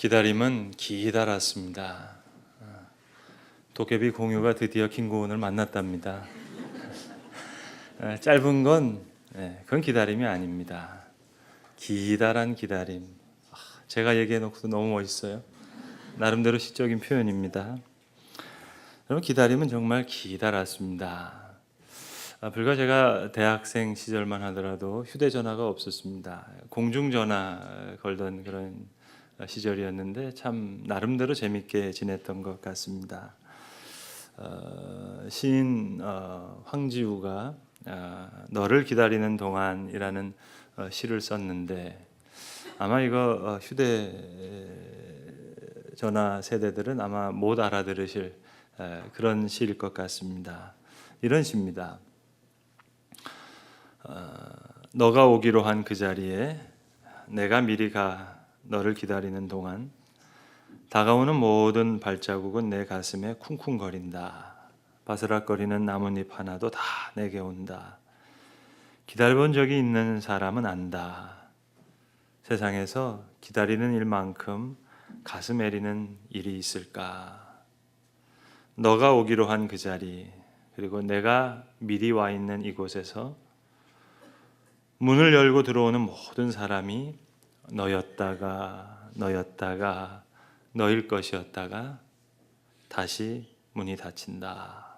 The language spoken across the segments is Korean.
기다림은 기다랐습니다. 도깨비 공유가 드디어 김고은을 만났답니다. 짧은 건 그건 기다림이 아닙니다. 기다란 기다림. 제가 얘기해놓고도 너무 멋있어요. 나름대로 시적인 표현입니다. 여러분, 기다림은 정말 기다랐습니다. 불과 제가 대학생 시절만 하더라도 휴대전화가 없었습니다. 공중전화 걸던 그런 시절이었는데 참 나름대로 재밌게 지냈던 것 같습니다. 시인 황지우가 너를 기다리는 동안이라는 시를 썼는데 아마 이거 휴대전화 세대들은 아마 못 알아들으실 그런 시일 것 같습니다. 이런 시입니다. 너가 오기로 한 그 자리에 내가 미리 가 너를 기다리는 동안 다가오는 모든 발자국은 내 가슴에 쿵쿵거린다. 바스락거리는 나뭇잎 하나도 다 내게 온다. 기다려본 적이 있는 사람은 안다. 세상에서 기다리는 일만큼 가슴 애리는 일이 있을까. 너가 오기로 한 그 자리, 그리고 내가 미리 와 있는 이곳에서 문을 열고 들어오는 모든 사람이 너였다가 너일 것이었다가 다시 문이 닫힌다.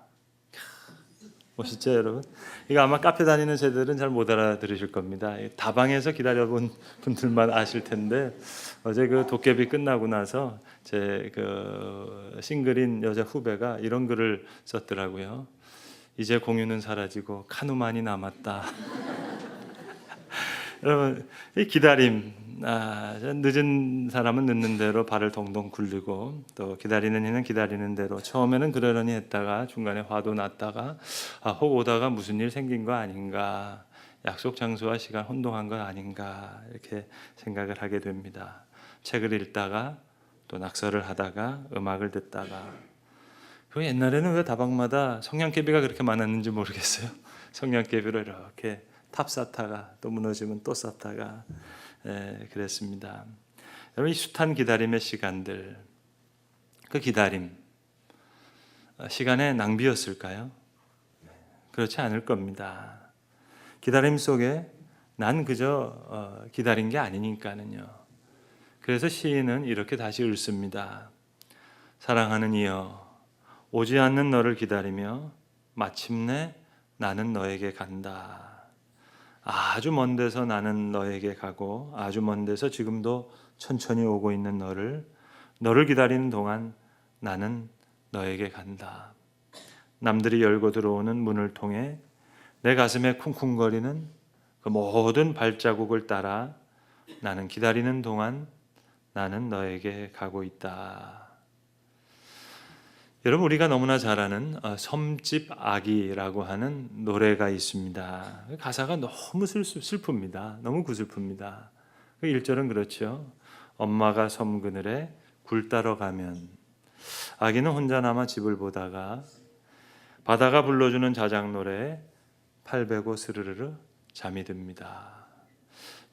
멋있죠, 여러분? 이거 아마 카페 다니는 세대들은 잘 못 알아들으실 겁니다. 다방에서 기다려본 분들만 아실 텐데 어제 그 도깨비 끝나고 나서 제 그 싱글인 여자 후배가 이런 글을 썼더라고요. 이제 공유는 사라지고 카누만이 남았다. 여러분, 이 기다림, 늦은 사람은 늦는 대로 발을 동동 굴리고 또 기다리는 이는 기다리는 대로 처음에는 그러려니 했다가 중간에 화도 났다가 혹 오다가 무슨 일 생긴 거 아닌가, 약속 장소와 시간 혼동한 거 아닌가 이렇게 생각을 하게 됩니다. 책을 읽다가 또 낙서를 하다가 음악을 듣다가. 그 옛날에는 왜 다방마다 성냥개비가 그렇게 많았는지 모르겠어요. 성냥개비를 이렇게 탑 쌓다가 또 무너지면 또 쌓다가 그랬습니다. 여러분, 이 숱한 기다림의 시간들, 그 기다림, 시간의 낭비였을까요? 그렇지 않을 겁니다. 기다림 속에 난 그저 기다린 게 아니니까는요. 그래서 시인은 이렇게 다시 읊습니다. 사랑하는 이여, 오지 않는 너를 기다리며 마침내 나는 너에게 간다. 아주 먼 데서 나는 너에게 가고 아주 먼 데서 지금도 천천히 오고 있는 너를 기다리는 동안 나는 너에게 간다. 남들이 열고 들어오는 문을 통해 내 가슴에 쿵쿵거리는 그 모든 발자국을 따라 나는 기다리는 동안 나는 너에게 가고 있다. 여러분, 우리가 너무나 잘 아는 섬집 아기라고 하는 노래가 있습니다. 가사가 너무 슬픕니다. 너무 구슬픕니다. 그 1절은 그렇죠. 엄마가 섬 그늘에 굴 따러 가면 아기는 혼자 남아 집을 보다가 바다가 불러주는 자작노래에 팔 베고 스르르르 잠이 듭니다.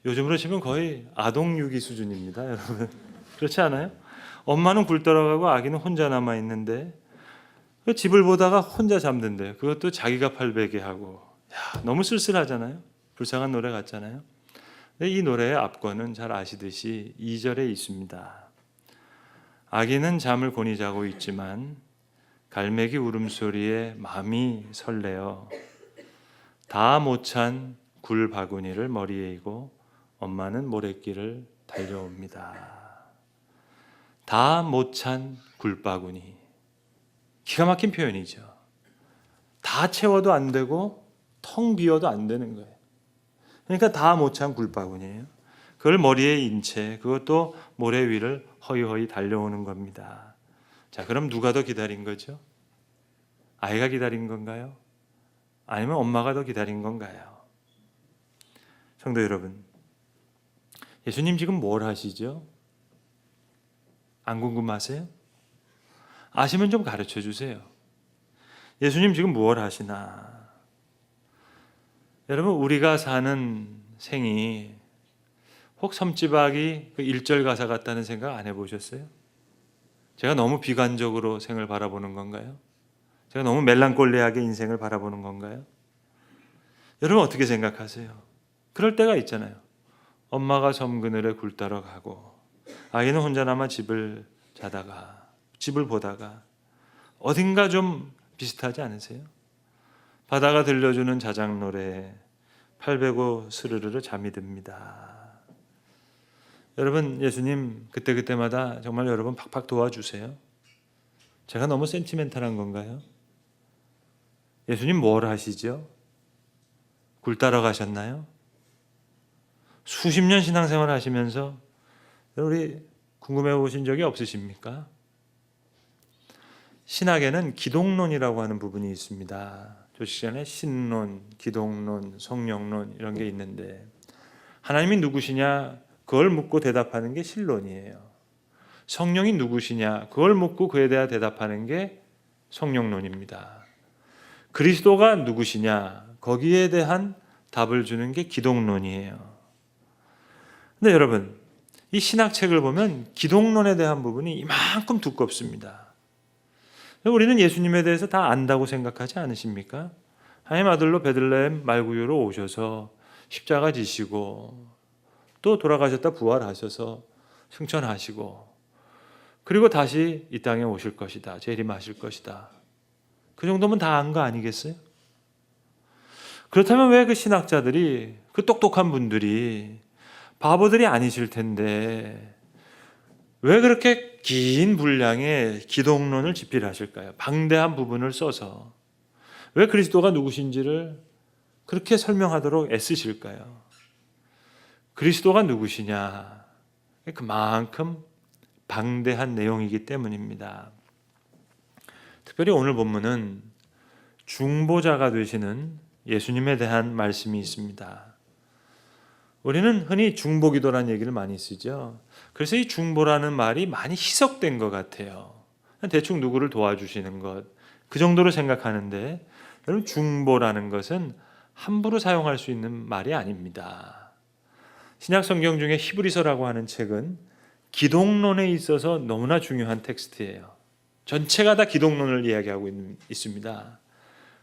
요즘으로 치면 거의 아동유기 수준입니다, 여러분. 그렇지 않아요? 엄마는 굴 따러 가고 아기는 혼자 남아 있는데 집을 보다가 혼자 잠든대요. 그것도 자기가 팔베개 하고. 너무 쓸쓸하잖아요. 불쌍한 노래 같잖아요. 근데 이 노래의 앞권은 잘 아시듯이 2절에 있습니다. 아기는 잠을 곤히 자고 있지만 갈매기 울음소리에 마음이 설레어 다 못 찬 굴 바구니를 머리에 이고 엄마는 모래길을 달려옵니다. 다 못 찬 굴바구니. 기가 막힌 표현이죠. 다 채워도 안 되고 텅 비어도 안 되는 거예요. 그러니까 다 못 찬 굴바구니예요. 그걸 머리에 인 채 그것도 모래 위를 허이허이 달려오는 겁니다. 자, 그럼 누가 더 기다린 거죠? 아이가 기다린 건가요? 아니면 엄마가 더 기다린 건가요? 성도 여러분, 예수님 지금 뭘 하시죠? 안 궁금하세요? 아시면 좀 가르쳐 주세요. 예수님 지금 무엇 하시나? 여러분, 우리가 사는 생이 혹 섬지박이 그 1절 가사 같다는 생각 안 해보셨어요? 제가 너무 비관적으로 생을 바라보는 건가요? 제가 너무 멜랑콜리하게 인생을 바라보는 건가요? 여러분 어떻게 생각하세요? 그럴 때가 있잖아요. 엄마가 섬 그늘에 굴 따러 가고 아이는 혼자 남아 집을 보다가 어딘가 좀 비슷하지 않으세요? 바다가 들려주는 자작 노래 팔 베고 스르르르 잠이 듭니다. 여러분 예수님 그때마다 정말 여러분 팍팍 도와주세요. 제가 너무 센티멘탈한 건가요? 예수님 뭘 하시죠? 굴 따러 가셨나요? 수십 년 신앙생활 하시면서 우리 궁금해 보신 적이 없으십니까? 신학에는 기독론이라고 하는 부분이 있습니다. 조식 시간에 신론, 기독론, 성령론 이런 게 있는데 하나님이 누구시냐 그걸 묻고 대답하는 게 신론이에요. 성령이 누구시냐 그걸 묻고 그에 대해 대답하는 게 성령론입니다. 그리스도가 누구시냐 거기에 대한 답을 주는 게 기독론이에요. 근데 여러분 이 신학책을 보면 기독론에 대한 부분이 이만큼 두껍습니다. 우리는 예수님에 대해서 다 안다고 생각하지 않으십니까? 하나님 아들로 베들레헴 말구유로 오셔서 십자가 지시고 또 돌아가셨다 부활하셔서 승천하시고 그리고 다시 이 땅에 오실 것이다. 재림하실 것이다. 그 정도면 다 안 거 아니겠어요? 그렇다면 왜 그 신학자들이 그 똑똑한 분들이 바보들이 아니실 텐데 왜 그렇게 긴 분량의 기독론을 집필하실까요? 방대한 부분을 써서 왜 그리스도가 누구신지를 그렇게 설명하도록 애쓰실까요? 그리스도가 누구시냐? 그만큼 방대한 내용이기 때문입니다. 특별히 오늘 본문은 중보자가 되시는 예수님에 대한 말씀이 있습니다. 우리는 흔히 중보기도라는 얘기를 많이 쓰죠. 그래서 이 중보라는 말이 많이 희석된 것 같아요. 대충 누구를 도와주시는 것, 그 정도로 생각하는데 여러분 중보라는 것은 함부로 사용할 수 있는 말이 아닙니다. 신약 성경 중에 히브리서라고 하는 책은 기독론에 있어서 너무나 중요한 텍스트예요. 전체가 다 기독론을 이야기하고 있습니다.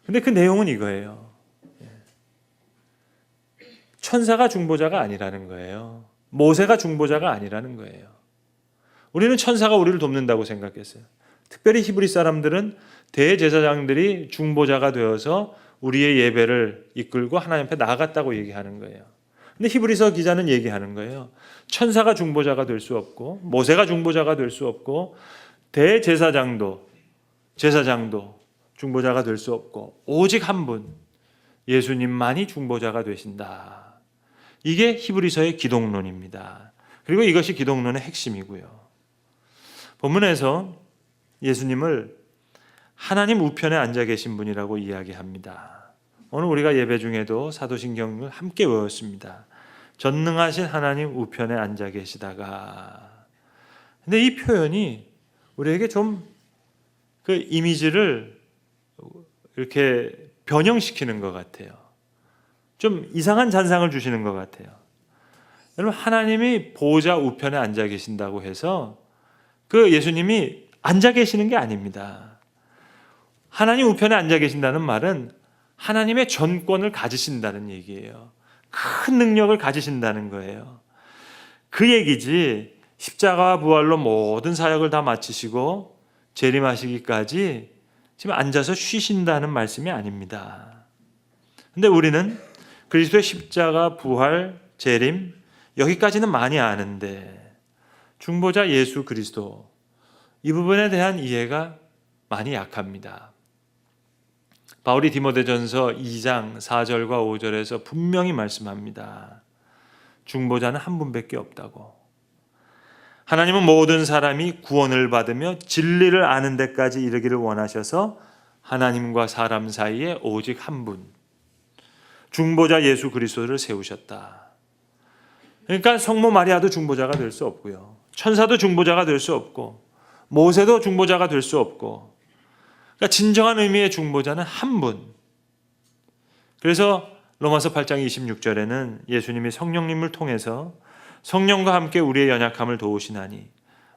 근데 그 내용은 이거예요. 천사가 중보자가 아니라는 거예요. 모세가 중보자가 아니라는 거예요. 우리는 천사가 우리를 돕는다고 생각했어요. 특별히 히브리 사람들은 대제사장들이 중보자가 되어서 우리의 예배를 이끌고 하나님 앞에 나아갔다고 얘기하는 거예요. 근데 히브리서 기자는 얘기하는 거예요. 천사가 중보자가 될 수 없고 모세가 중보자가 될 수 없고 제사장도 중보자가 될 수 없고 오직 한 분 예수님만이 중보자가 되신다. 이게 히브리서의 기독론입니다. 그리고 이것이 기독론의 핵심이고요. 본문에서 예수님을 하나님 우편에 앉아 계신 분이라고 이야기합니다. 오늘 우리가 예배 중에도 사도신경을 함께 외웠습니다. 전능하신 하나님 우편에 앉아 계시다가. 근데 이 표현이 우리에게 좀 그 이미지를 이렇게 변형시키는 것 같아요. 좀 이상한 잔상을 주시는 것 같아요. 여러분 하나님이 보좌 우편에 앉아 계신다고 해서 그 예수님이 앉아 계시는 게 아닙니다. 하나님 우편에 앉아 계신다는 말은 하나님의 전권을 가지신다는 얘기예요. 큰 능력을 가지신다는 거예요. 그 얘기지 십자가와 부활로 모든 사역을 다 마치시고 재림하시기까지 지금 앉아서 쉬신다는 말씀이 아닙니다. 근데 우리는 그리스도의 십자가, 부활, 재림 여기까지는 많이 아는데 중보자 예수 그리스도 이 부분에 대한 이해가 많이 약합니다. 바울이 디모데전서 2장 4절과 5절에서 분명히 말씀합니다. 중보자는 한 분밖에 없다고. 하나님은 모든 사람이 구원을 받으며 진리를 아는 데까지 이르기를 원하셔서 하나님과 사람 사이에 오직 한 분, 중보자 예수 그리스도를 세우셨다. 그러니까 성모 마리아도 중보자가 될 수 없고요. 천사도 중보자가 될 수 없고 모세도 중보자가 될 수 없고 그러니까 진정한 의미의 중보자는 한 분. 그래서 로마서 8장 26절에는 예수님이 성령님을 통해서 성령과 함께 우리의 연약함을 도우시나니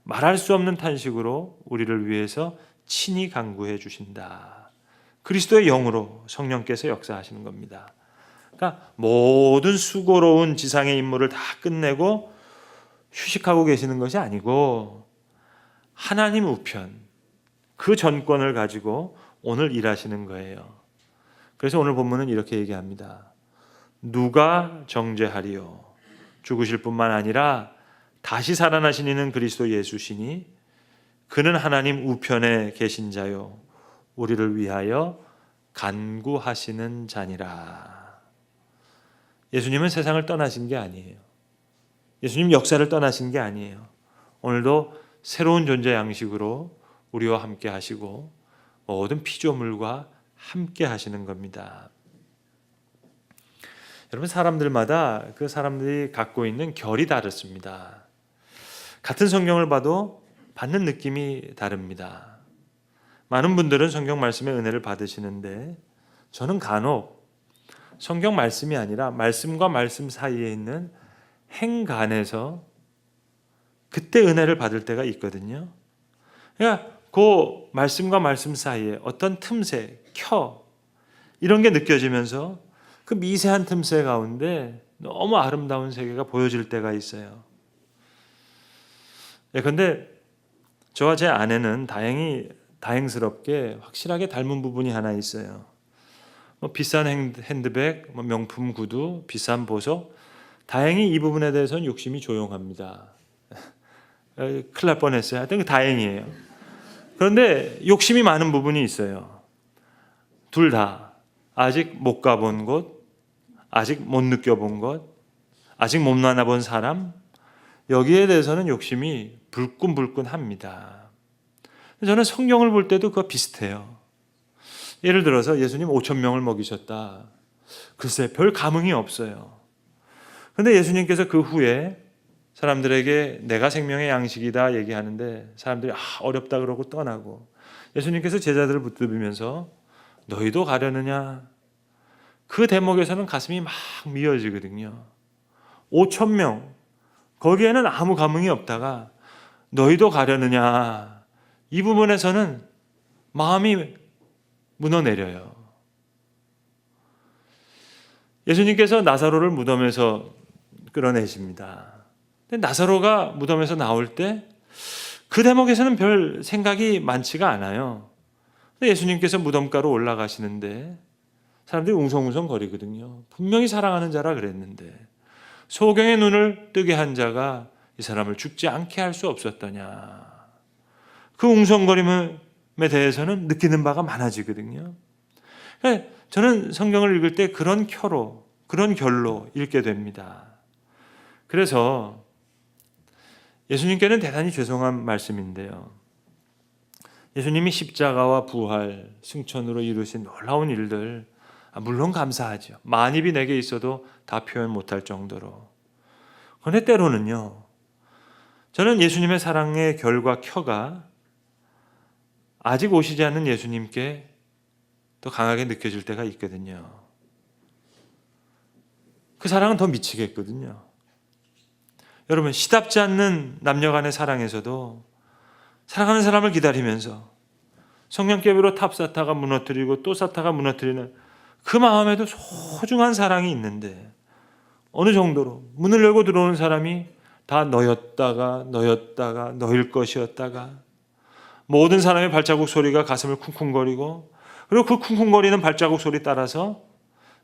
말할 수 없는 탄식으로 우리를 위해서 친히 간구해 주신다. 그리스도의 영으로 성령께서 역사하시는 겁니다. 그러니까 모든 수고로운 지상의 임무를 다 끝내고 휴식하고 계시는 것이 아니고 하나님 우편, 그 전권을 가지고 오늘 일하시는 거예요. 그래서 오늘 본문은 이렇게 얘기합니다. 누가 정죄하리요? 죽으실 뿐만 아니라 다시 살아나신 이는 그리스도 예수시니 그는 하나님 우편에 계신 자요 우리를 위하여 간구하시는 자니라. 예수님은 세상을 떠나신 게 아니에요. 예수님 역사를 떠나신 게 아니에요. 오늘도 새로운 존재 양식으로 우리와 함께 하시고 모든 피조물과 함께 하시는 겁니다. 여러분, 사람들마다 그 사람들이 갖고 있는 결이 다릅니다. 같은 성경을 봐도 받는 느낌이 다릅니다. 많은 분들은 성경 말씀의 은혜를 받으시는데 저는 간혹 성경 말씀이 아니라 말씀과 말씀 사이에 있는 행간에서 그때 은혜를 받을 때가 있거든요. 그러니까 그 말씀과 말씀 사이에 어떤 틈새, 이런 게 느껴지면서 그 미세한 틈새 가운데 너무 아름다운 세계가 보여질 때가 있어요. 그런데 저와 제 아내는 다행스럽게 확실하게 닮은 부분이 하나 있어요. 비싼 핸드백, 명품 구두, 비싼 보석, 다행히 이 부분에 대해서는 욕심이 조용합니다. 큰일 날 뻔했어요. 하여튼 다행이에요. 그런데 욕심이 많은 부분이 있어요. 둘 다 아직 못 가본 곳, 아직 못 느껴본 것, 아직 못 만나본 사람, 여기에 대해서는 욕심이 불끈불끈합니다. 저는 성경을 볼 때도 그거 비슷해요. 예를 들어서 예수님 5,000명을 먹이셨다. 글쎄 별 감흥이 없어요. 그런데 예수님께서 그 후에 사람들에게 내가 생명의 양식이다 얘기하는데 사람들이 어렵다 그러고 떠나고 예수님께서 제자들을 붙들면서 너희도 가려느냐? 그 대목에서는 가슴이 막 미어지거든요. 5,000명 거기에는 아무 감흥이 없다가 너희도 가려느냐? 이 부분에서는 마음이 무너내려요. 예수님께서 나사로를 무덤에서 끌어내십니다. 근데 나사로가 무덤에서 나올 때 그 대목에서는 별 생각이 많지가 않아요. 근데 예수님께서 무덤가로 올라가시는데 사람들이 웅성웅성 거리거든요. 분명히 사랑하는 자라 그랬는데 소경의 눈을 뜨게 한 자가 이 사람을 죽지 않게 할 수 없었더냐. 그 웅성거림에 대해서는 느끼는 바가 많아지거든요. 저는 성경을 읽을 때 그런 결로 읽게 됩니다. 그래서 예수님께는 대단히 죄송한 말씀인데요. 예수님이 십자가와 부활, 승천으로 이루신 놀라운 일들 물론 감사하죠. 만입이 내게 있어도 다 표현 못할 정도로. 그런데 때로는요. 저는 예수님의 사랑의 결과 켜가 아직 오시지 않는 예수님께 더 강하게 느껴질 때가 있거든요. 그 사랑은 더 미치겠거든요. 여러분, 시답지 않는 남녀 간의 사랑에서도 사랑하는 사람을 기다리면서 성냥개비로 탑사타가 무너뜨리고 또 사타가 무너뜨리는 그 마음에도 소중한 사랑이 있는데 어느 정도로 문을 열고 들어오는 사람이 다 너였다가 너일 것이었다가 모든 사람의 발자국 소리가 가슴을 쿵쿵거리고 그리고 그 쿵쿵거리는 발자국 소리 따라서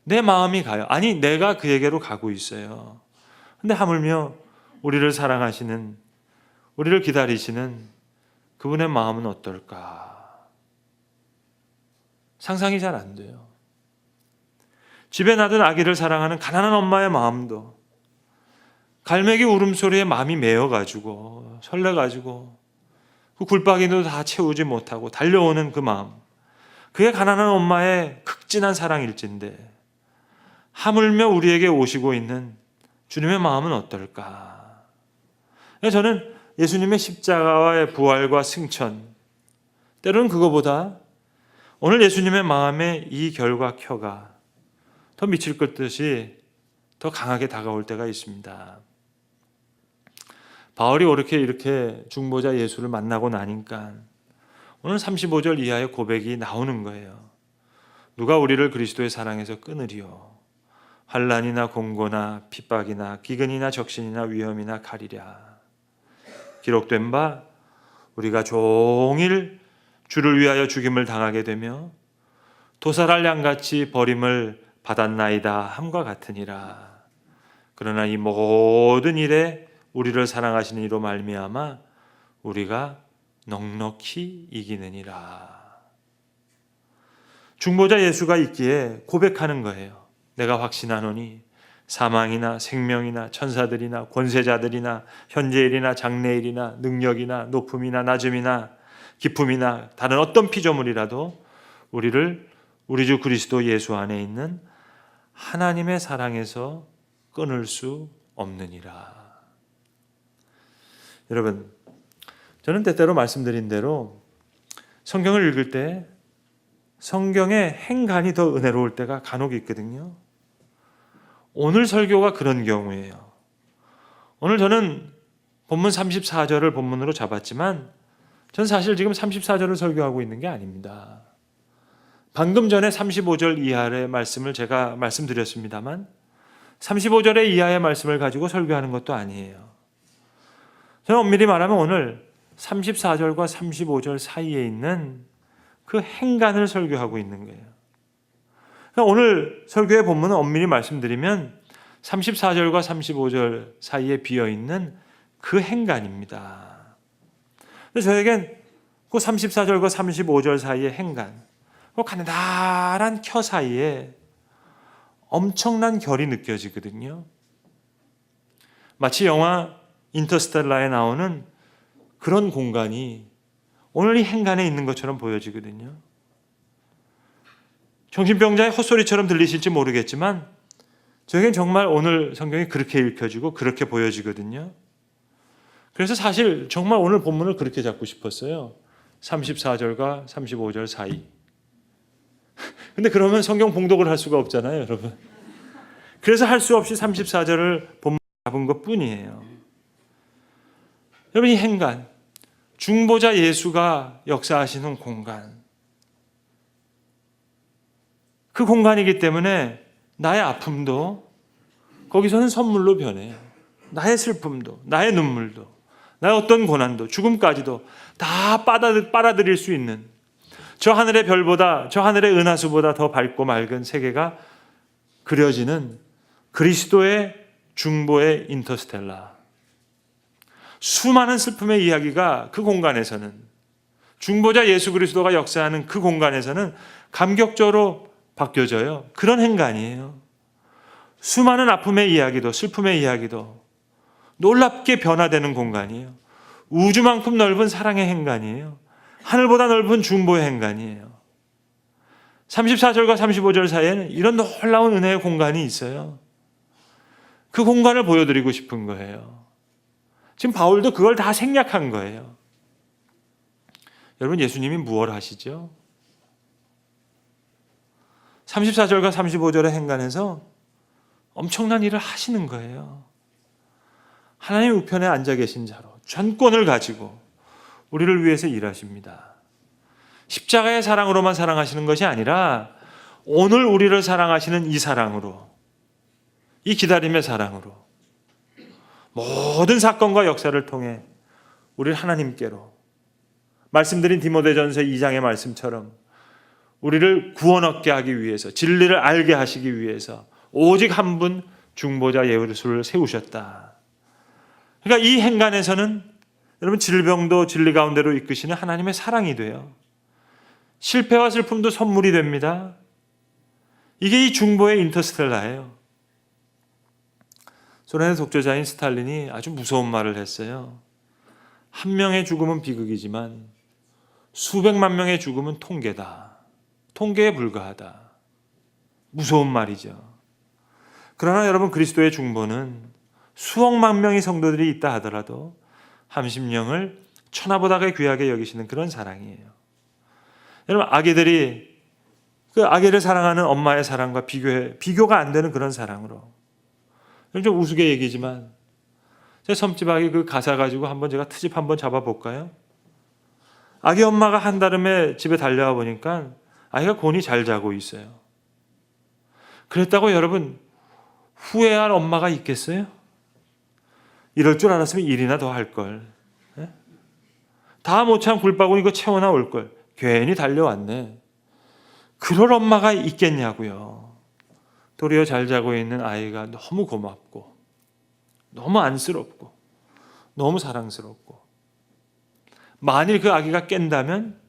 내 마음이 가요. 아니 내가 그에게로 가고 있어요. 근데 하물며 우리를 사랑하시는 우리를 기다리시는 그분의 마음은 어떨까? 상상이 잘 안 돼요. 집에 낳은 아기를 사랑하는 가난한 엄마의 마음도 갈매기 울음소리에 마음이 메어가지고 설레가지고 그 굴박이도 다 채우지 못하고 달려오는 그 마음, 그게 가난한 엄마의 극진한 사랑일진데 하물며 우리에게 오시고 있는 주님의 마음은 어떨까? 저는 예수님의 십자가와의 부활과 승천, 때로는 그거보다 오늘 예수님의 마음에 이 결과켜가 더 미칠 것 듯이 더 강하게 다가올 때가 있습니다. 바울이 이렇게 중보자 예수를 만나고 나니까 오늘 35절 이하의 고백이 나오는 거예요. 누가 우리를 그리스도의 사랑에서 끊으리요? 환난이나 공고나 핍박이나 기근이나 적신이나 위험이나 가리랴. 기록된 바 우리가 종일 주를 위하여 죽임을 당하게 되며 도살할 양같이 버림을 받았나이다 함과 같으니라. 그러나 이 모든 일에 우리를 사랑하시는 이로 말미암아 우리가 넉넉히 이기느니라. 중보자 예수가 있기에 고백하는 거예요. 내가 확신하노니 사망이나 생명이나 천사들이나 권세자들이나 현재일이나 장래일이나 능력이나 높음이나 낮음이나 기쁨이나 다른 어떤 피조물이라도 우리를 우리 주 그리스도 예수 안에 있는 하나님의 사랑에서 끊을 수 없느니라. 여러분, 저는 때때로 말씀드린 대로 성경을 읽을 때 성경의 행간이 더 은혜로울 때가 간혹 있거든요. 오늘 설교가 그런 경우예요. 오늘 저는 본문 34절을 본문으로 잡았지만 전 사실 지금 34절을 설교하고 있는 게 아닙니다. 방금 전에 35절 이하의 말씀을 제가 말씀드렸습니다만 35절의 이하의 말씀을 가지고 설교하는 것도 아니에요. 저는 엄밀히 말하면 오늘 34절과 35절 사이에 있는 그 행간을 설교하고 있는 거예요. 그러니까 오늘 설교의 본문은 엄밀히 말씀드리면 34절과 35절 사이에 비어있는 그 행간입니다. 저에겐 그 34절과 35절 사이의 행간, 그 가느다란 켜 사이에 엄청난 결이 느껴지거든요. 마치 영화 인터스텔라에 나오는 그런 공간이 오늘 이 행간에 있는 것처럼 보여지거든요. 정신병자의 헛소리처럼 들리실지 모르겠지만 저에겐 정말 오늘 성경이 그렇게 읽혀지고 그렇게 보여지거든요. 그래서 사실 정말 오늘 본문을 그렇게 잡고 싶었어요. 34절과 35절 사이. 근데 그러면 성경 봉독을 할 수가 없잖아요, 여러분. 그래서 할 수 없이 34절을 본문 잡은 것뿐이에요. 여러분, 이 행간, 중보자 예수가 역사하시는 공간, 그 공간이기 때문에 나의 아픔도 거기서는 선물로 변해요. 나의 슬픔도, 나의 눈물도, 나의 어떤 고난도, 죽음까지도 다 빨아들일 수 있는 저 하늘의 별보다, 저 하늘의 은하수보다 더 밝고 맑은 세계가 그려지는 그리스도의 중보의 인터스텔라. 수많은 슬픔의 이야기가 그 공간에서는, 중보자 예수 그리스도가 역사하는 그 공간에서는 감격적으로 바뀌어져요. 그런 행간이에요. 수많은 아픔의 이야기도, 슬픔의 이야기도 놀랍게 변화되는 공간이에요. 우주만큼 넓은 사랑의 행간이에요. 하늘보다 넓은 중보의 행간이에요. 34절과 35절 사이에는 이런 놀라운 은혜의 공간이 있어요. 그 공간을 보여드리고 싶은 거예요. 지금 바울도 그걸 다 생략한 거예요. 여러분, 예수님이 무엇을 하시죠? 34절과 35절의 행간에서 엄청난 일을 하시는 거예요. 하나님 우편에 앉아 계신 자로 전권을 가지고 우리를 위해서 일하십니다. 십자가의 사랑으로만 사랑하시는 것이 아니라 오늘 우리를 사랑하시는 이 사랑으로, 이 기다림의 사랑으로 모든 사건과 역사를 통해 우리를 하나님께로, 말씀드린 디모데전서 2장의 말씀처럼 우리를 구원 얻게 하기 위해서, 진리를 알게 하시기 위해서 오직 한 분 중보자 예수를 세우셨다. 그러니까 이 행간에서는 여러분, 질병도 진리 가운데로 이끄시는 하나님의 사랑이 돼요. 실패와 슬픔도 선물이 됩니다. 이게 이 중보의 인터스텔라예요. 소련의 독재자인 스탈린이 아주 무서운 말을 했어요. 한 명의 죽음은 비극이지만 수백만 명의 죽음은 통계다. 통계에 불과하다. 무서운 말이죠. 그러나 여러분, 그리스도의 중보는 수억만 명의 성도들이 있다 하더라도 함심령을 천하보다 귀하게 여기시는 그런 사랑이에요. 여러분, 아기들이 그 아기를 사랑하는 엄마의 사랑과 비교가 안 되는 그런 사랑으로, 좀 우스개 얘기지만 제 섬집 아기 그 가사 가지고 한번 제가 트집 한번 잡아볼까요? 아기 엄마가 한달음에 집에 달려와 보니까 아이가 곤히 잘 자고 있어요. 그랬다고 여러분 후회할 엄마가 있겠어요? 이럴 줄 알았으면 일이나 더 할걸. 다 못찬 굴바구니 이거 채워나 올걸. 괜히 달려왔네. 그럴 엄마가 있겠냐고요. 도리어 잘 자고 있는 아이가 너무 고맙고 너무 안쓰럽고 너무 사랑스럽고 만일 그 아기가 깬다면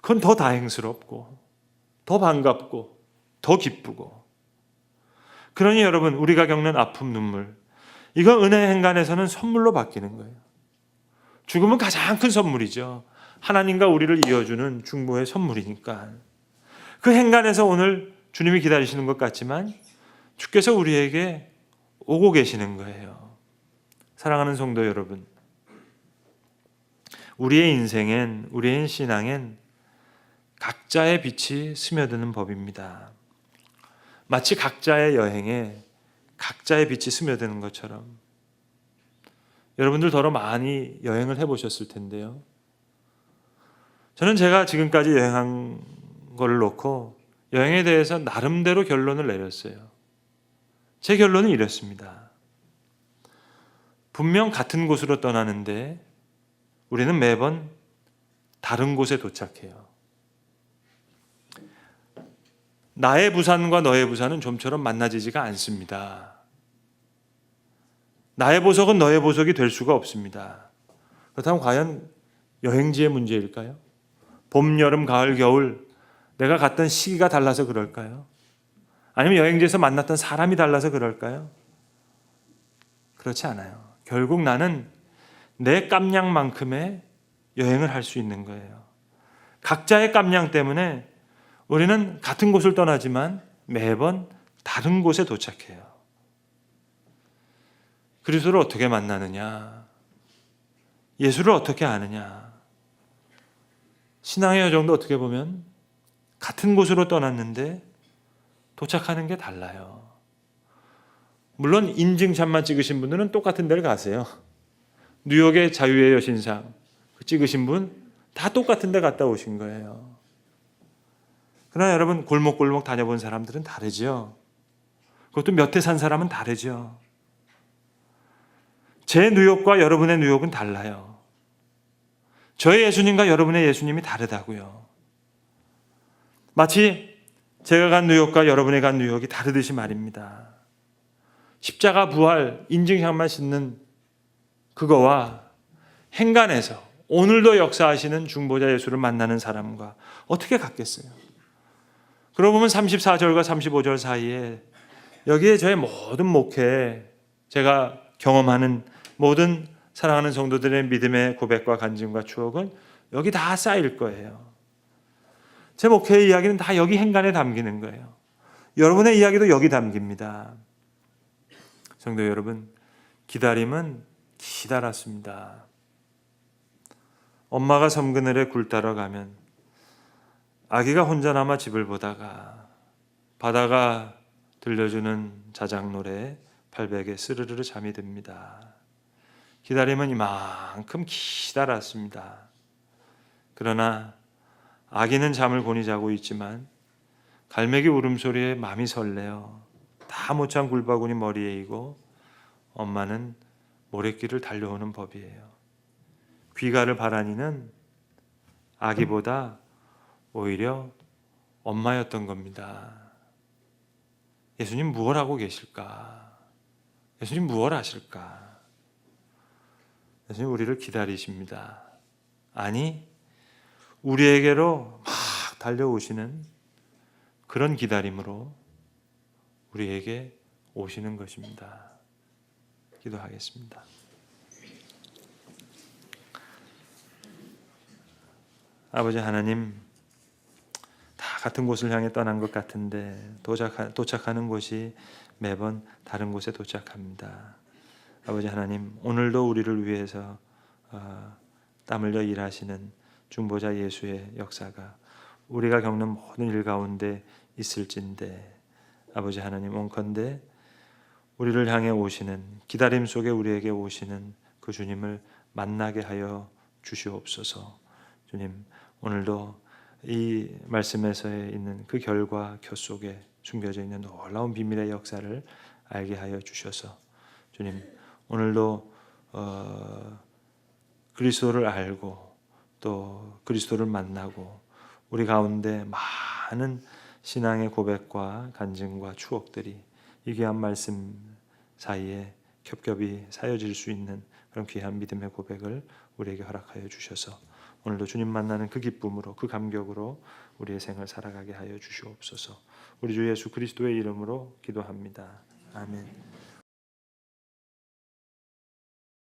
그건 더 다행스럽고 더 반갑고 더 기쁘고 그러니 여러분 우리가 겪는 아픔 눈물 이거 은혜 행간에서는 선물로 바뀌는 거예요. 죽음은 가장 큰 선물이죠. 하나님과 우리를 이어주는 중보의 선물이니까 그 행간에서 오늘 주님이 기다리시는 것 같지만 주께서 우리에게 오고 계시는 거예요. 사랑하는 성도 여러분, 우리의 인생엔 우리의 신앙엔 각자의 빛이 스며드는 법입니다. 마치 각자의 여행에 각자의 빛이 스며드는 것처럼 여러분들 더러 많이 여행을 해보셨을 텐데요. 저는 제가 지금까지 여행한 걸 놓고 여행에 대해서 나름대로 결론을 내렸어요. 제 결론은 이렇습니다. 분명 같은 곳으로 떠나는데 우리는 매번 다른 곳에 도착해요. 나의 부산과 너의 부산은 좀처럼 만나지지가 않습니다. 나의 보석은 너의 보석이 될 수가 없습니다. 그렇다면 과연 여행지의 문제일까요? 봄, 여름, 가을, 겨울 내가 갔던 시기가 달라서 그럴까요? 아니면 여행지에서 만났던 사람이 달라서 그럴까요? 그렇지 않아요. 결국 나는 내 깜냥만큼의 여행을 할 수 있는 거예요. 각자의 깜냥 때문에 우리는 같은 곳을 떠나지만 매번 다른 곳에 도착해요. 그리스도를 어떻게 만나느냐? 예수를 어떻게 아느냐? 신앙의 여정도 어떻게 보면 같은 곳으로 떠났는데 도착하는 게 달라요. 물론 인증샷만 찍으신 분들은 똑같은 데를 가세요. 뉴욕의 자유의 여신상 찍으신 분 다 똑같은 데 갔다 오신 거예요. 그러나 여러분 골목골목 다녀본 사람들은 다르죠. 그것도 몇 해 산 사람은 다르죠. 제 뉴욕과 여러분의 뉴욕은 달라요. 저의 예수님과 여러분의 예수님이 다르다고요. 마치 제가 간 뉴욕과 여러분이 간 뉴욕이 다르듯이 말입니다. 십자가 부활 인증샷만 싣는 그거와 행간에서 오늘도 역사하시는 중보자 예수를 만나는 사람과 어떻게 같겠어요? 그러고 보면 34절과 35절 사이에 여기에 저의 모든 목회 제가 경험하는 모든 사랑하는 성도들의 믿음의 고백과 간증과 추억은 여기 다 쌓일 거예요. 제 목회의 이야기는 다 여기 행간에 담기는 거예요. 여러분의 이야기도 여기 담깁니다. 성도 여러분, 기다림은 기다렸습니다. 엄마가 섬 그늘에 굴 따러 가면 아기가 혼자 남아 집을 보다가 바다가 들려주는 자작 노래에 발베개 스르르 잠이 듭니다. 기다림은 이만큼 기다렸습니다. 그러나 아기는 잠을 곤히 자고 있지만 갈매기 울음소리에 마음이 설레어 다 못찬 굴바구니 머리에 이고 엄마는 모래길을 달려오는 법이에요. 귀가를 바라니는 아기보다 오히려 엄마였던 겁니다. 예수님 무엇 하고 계실까? 예수님 무엇 하실까? 예수님 우리를 기다리십니다. 아니, 우리에게로 막 달려오시는 그런 기다림으로 우리에게 오시는 것입니다. 기도하겠습니다. 아버지 하나님, 다 같은 곳을 향해 떠난 것 같은데 도착하는 곳이 매번 다른 곳에 도착합니다. 아버지 하나님, 오늘도 우리를 위해서 땀 흘려 일하시는 중보자 예수의 역사가 우리가 겪는 모든 일 가운데 있을진데 아버지 하나님, 온컨대 우리를 향해 오시는 기다림 속에 우리에게 오시는 그 주님을 만나게 하여 주시옵소서. 주님, 오늘도 이 말씀에서 있는 그 결과 교 속에 숨겨져 있는 놀라운 비밀의 역사를 알게 하여 주셔서 주님, 오늘도 그리스도를 알고 또 그리스도를 만나고 우리 가운데 많은 신앙의 고백과 간증과 추억들이 이 귀한 말씀 사이에 겹겹이 사여질 수 있는 그런 귀한 믿음의 고백을 우리에게 허락하여 주셔서 오늘도 주님 만나는 그 기쁨으로 그 감격으로 우리의 생을 살아가게 하여 주시옵소서. 우리 주 예수 그리스도의 이름으로 기도합니다. 아멘.